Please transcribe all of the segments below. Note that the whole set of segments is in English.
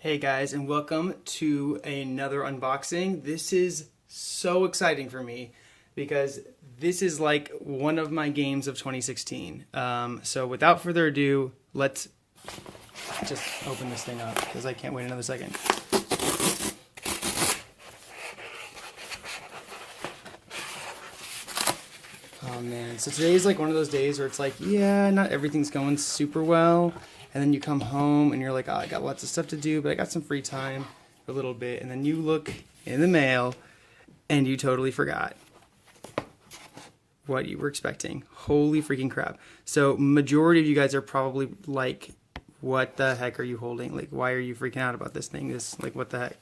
Hey guys, and welcome to another unboxing. This is so exciting for me because this is like one of my games of 2016. So without further ado, let's just open this thing up because I can't wait another second. Oh man, so today is like one of those days where it's like, yeah, not everything's going super well. And then you come home and you're like, oh, I got lots of stuff to do, but I got some free time for a little bit. And then you look in the mail and you totally forgot what you were expecting. Holy freaking crap. So majority of you guys are probably like, what the heck are you holding? Like, why are you freaking out about this thing? Like, what the heck?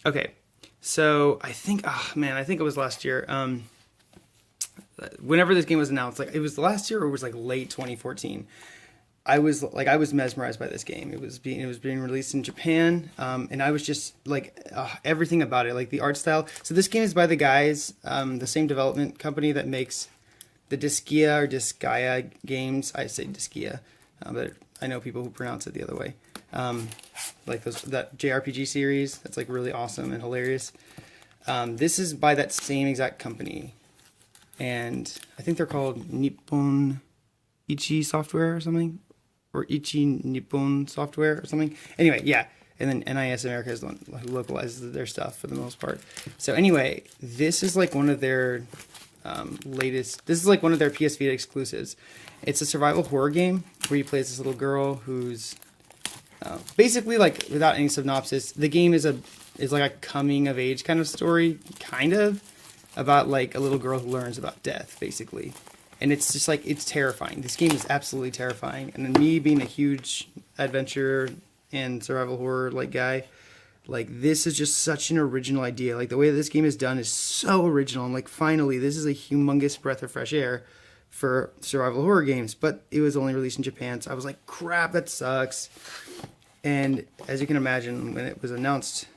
Okay. So I think, oh man, I think it was last year. Whenever this game was announced, like it was last year or it was like late 2014. I was mesmerized by this game. It was being released in Japan, and I was just like everything about it, like the art style. So this game is by the guys, the same development company that makes the Disgaea or Disgaea games. I say Disgaea, but I know people who pronounce it the other way. Like that JRPG series that's like really awesome and hilarious. This is by that same exact company, and I think they're called Nippon Ichi Software or something. Or Ichi Nippon Software or something. Anyway, yeah. And then NIS America is the one who localizes their stuff for the most part. So anyway, this is like one of their this is like one of their PS Vita exclusives. It's a survival horror game where you play as this little girl who's basically, like, without any synopsis, the game is like a coming of age kind of story, kind of, about like a little girl who learns about death, basically. And it's just like, it's terrifying. This game is absolutely terrifying. And then me being a huge adventure and survival horror like guy, like this is just such an original idea. Like the way that this game is done is so original. I'm like, finally, this is a humongous breath of fresh air for survival horror games. But it was only released in Japan, so I was like, crap, that sucks. And as you can imagine, when it was announced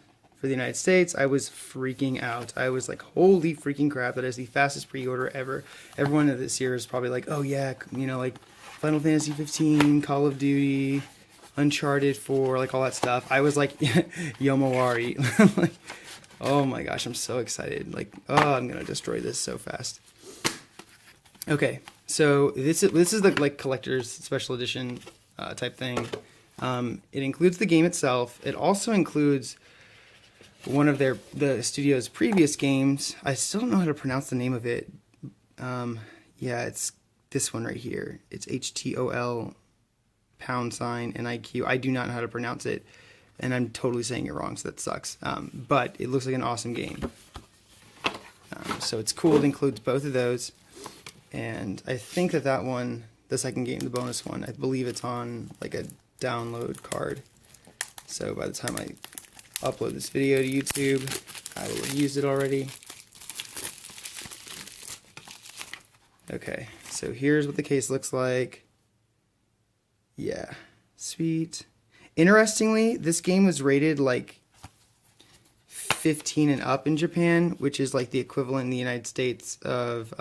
for the United States, I was freaking out. I was like, holy freaking crap, that is the fastest pre-order ever. Everyone this year is probably like, oh yeah, you know, like Final Fantasy 15, Call of Duty, Uncharted 4, like all that stuff. I was like, Yomawari. Like, oh my gosh, I'm so excited. Like, oh, I'm gonna destroy this so fast. Okay, so this is the like collector's special edition type thing. It includes the game itself. It also includes one of the studio's previous games. I still don't know how to pronounce the name of it. Yeah, it's this one right here. It's HtoL #NIQ. I do not know how to pronounce it, and I'm totally saying it wrong, so that sucks. But it looks like an awesome game. So it's cool. It includes both of those, and I think that one, the second game, the bonus one, I believe it's on like a download card. So by the time I upload this video to YouTube, I will have used it already. Okay, so here's what the case looks like. Yeah, sweet. Interestingly, this game was rated like 15 and up in Japan, which is like the equivalent in the United States of,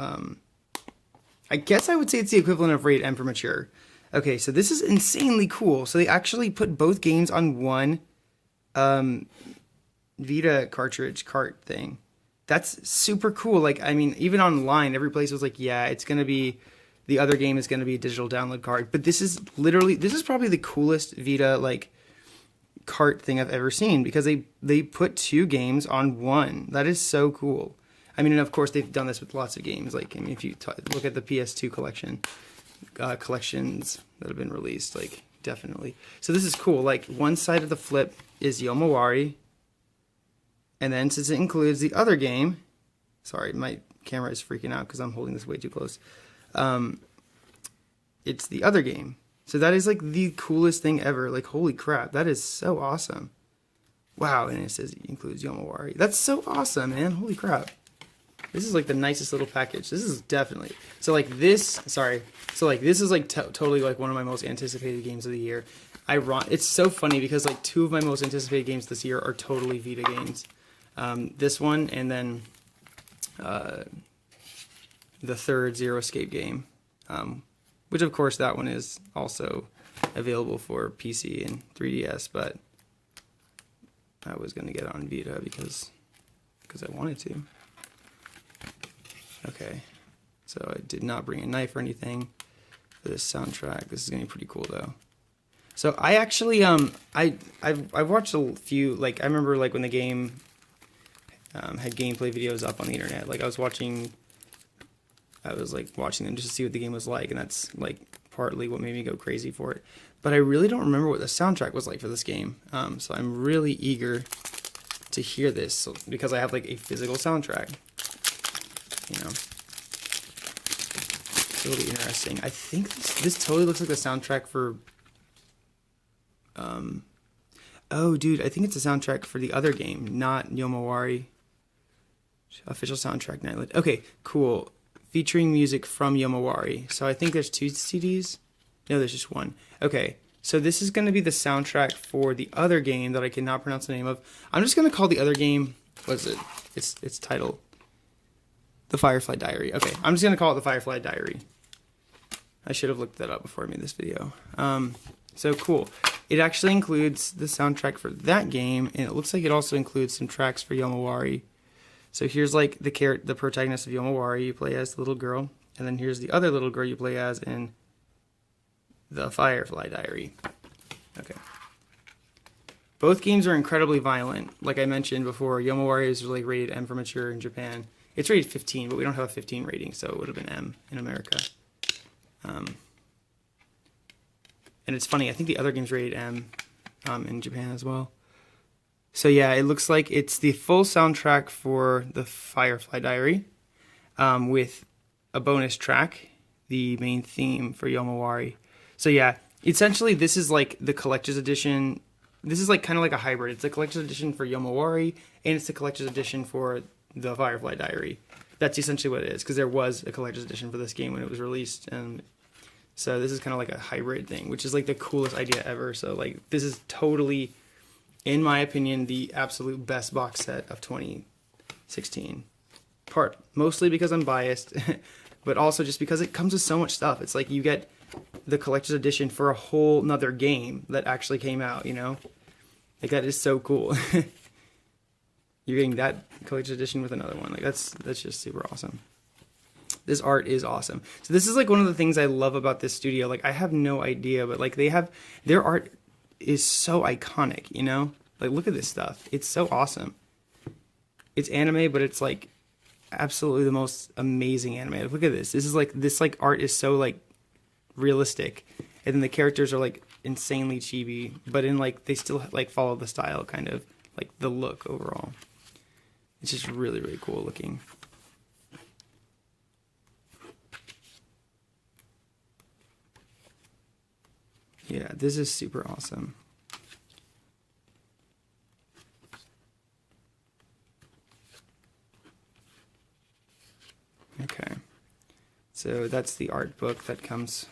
I guess I would say it's the equivalent of rated M for mature. Okay, so this is insanely cool. So they actually put both games on one Vita cartridge cart thing. That's super cool. Like, I mean, even online, every place was like, yeah, it's going to be, the other game is going to be a digital download card. But this is probably the coolest Vita, like, cart thing I've ever seen, because they put two games on one. That is so cool. I mean, and of course, they've done this with lots of games. Like, I mean, if you look at the PS2 collections that have been released, like, definitely. So this is cool. Like, one side of the flip is Yomawari, and then since it includes the other game, sorry, my camera is freaking out because I'm holding this way too close. It's the other game. So that is like the coolest thing ever. Like, holy crap, that is so awesome. Wow, and it says it includes Yomawari. That's so awesome, man. Holy crap. This is like the nicest little package. This is definitely, so like this, sorry. So like this is like totally like one of my most anticipated games of the year. It's so funny because like two of my most anticipated games this year are totally Vita games. This one, and then the third Zero Escape game, which of course that one is also available for PC and 3DS, but I was gonna get it on Vita because I wanted to. Okay, so I did not bring a knife or anything for this soundtrack. This is gonna be pretty cool though. So I actually I've watched a few, like I remember like when the game had gameplay videos up on the internet. Like I was watching them just to see what the game was like, and that's like partly what made me go crazy for it. But I really don't remember what the soundtrack was like for this game. So I'm really eager to hear this because I have like a physical soundtrack. You know, it's really interesting. I think this totally looks like the soundtrack for. Oh, dude, I think it's a soundtrack for the other game, not Yomawari. Official soundtrack nightlet. Okay, cool. Featuring music from Yomawari. So I think there's 2 CDs. No, there's just one. Okay, so this is going to be the soundtrack for the other game that I cannot pronounce the name of. I'm just going to call the other game. What is it? It's titled The Firefly Diary. Okay, I'm just going to call it The Firefly Diary. I should have looked that up before I made this video. So cool. It actually includes the soundtrack for that game, and it looks like it also includes some tracks for Yomawari. So here's like the protagonist of Yomawari, you play as the little girl, and then here's the other little girl you play as in the Firefly Diary. Okay. Both games are incredibly violent. Like I mentioned before, Yomawari is like rated M for mature in Japan. It's rated 15, but we don't have a 15 rating, so it would have been M in America. And it's funny, I think the other game's rated M in Japan as well. So yeah, it looks like it's the full soundtrack for the Firefly Diary with a bonus track, the main theme for Yomawari. So yeah, essentially this is like the collector's edition. This is like kind of like a hybrid. It's a collector's edition for Yomawari, and it's the collector's edition for the Firefly Diary. That's essentially what it is, because there was a collector's edition for this game when it was released, and so this is kind of like a hybrid thing, which is like the coolest idea ever. So like this is totally, in my opinion, the absolute best box set of 2016. Mostly because I'm biased, but also just because it comes with so much stuff. It's like you get the collector's edition for a whole nother game that actually came out, you know? Like that is so cool. You're getting that collector's edition with another one. Like that's just super awesome. This art is awesome. So this is like one of the things I love about this studio. Like I have no idea, but like their art is so iconic, you know? Like look at this stuff. It's so awesome. It's anime, but it's like absolutely the most amazing anime. Look at this. This art is so like realistic. And then the characters are like insanely chibi, but in like they still like follow the style, kind of like the look overall. It's just really, really cool looking. Yeah, this is super awesome. Okay, so that's the art book that comes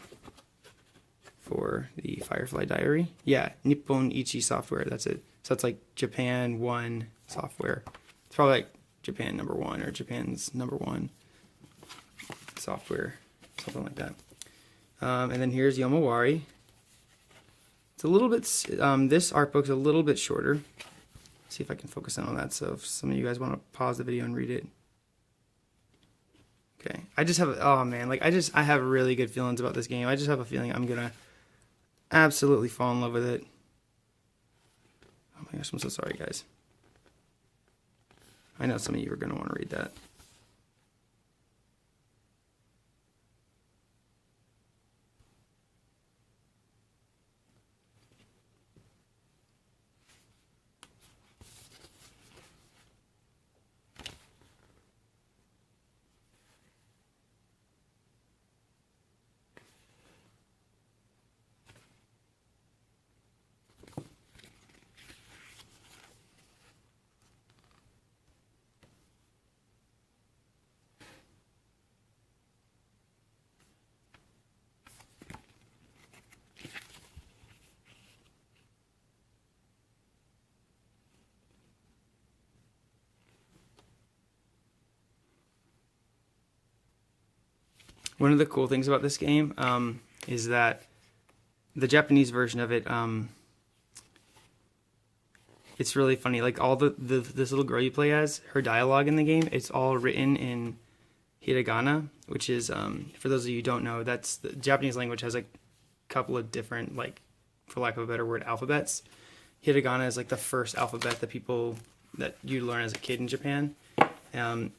for the Firefly Diary. Yeah, Nippon Ichi Software, that's it. So it's like Japan 1 software. It's probably like Japan #1 or Japan's #1 software, something like that. And then here's Yomawari. It's a little bit, this art book's a little bit shorter. See if I can focus in on that, so if some of you guys want to pause the video and read it. Okay, I just have, oh man, like I have really good feelings about this game. I just have a feeling I'm gonna absolutely fall in love with it. Oh my gosh, I'm so sorry guys. I know some of you are gonna want to read that. One of the cool things about this game is that the Japanese version of it It's really funny. Like all this little girl you play as, her dialogue in the game, it's all written in hiragana, which is for those of you who don't know, that's the Japanese language has a couple of different, like, for lack of a better word, alphabets. Hiragana is like the first alphabet that you learn as a kid in Japan. And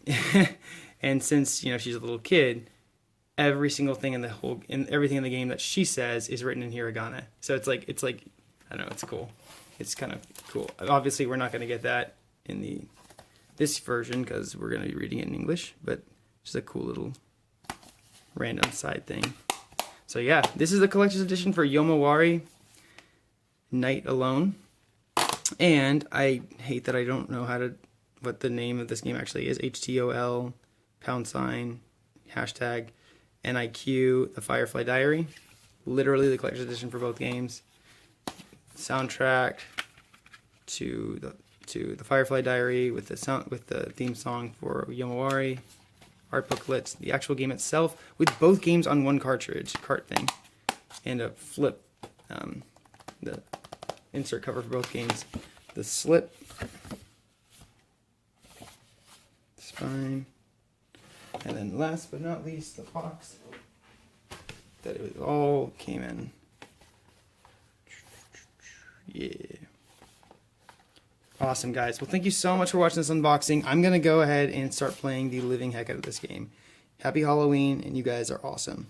since, you know, she's a little kid, every single thing everything in the game that she says is written in hiragana. So it's like I don't know, it's cool. It's kind of cool. Obviously, we're not going to get that in this version because we're going to be reading it in English, but just a cool little random side thing. So yeah, this is the collector's edition for Yomawari Night Alone. And I hate that I don't know what the name of this game actually is. HtoL ## NIQ the Firefly Diary. Literally the collector's edition for both games. Soundtrack to the Firefly Diary with the theme song for Yomawari. Art booklets, the actual game itself with both games on one cart thing, and a flip, the insert cover for both games, the slip, spine, and then last but not least the box that it all came in. Yeah. Awesome, guys. Well, thank you so much for watching this unboxing. I'm going to go ahead and start playing the living heck out of this game. Happy Halloween, and you guys are awesome.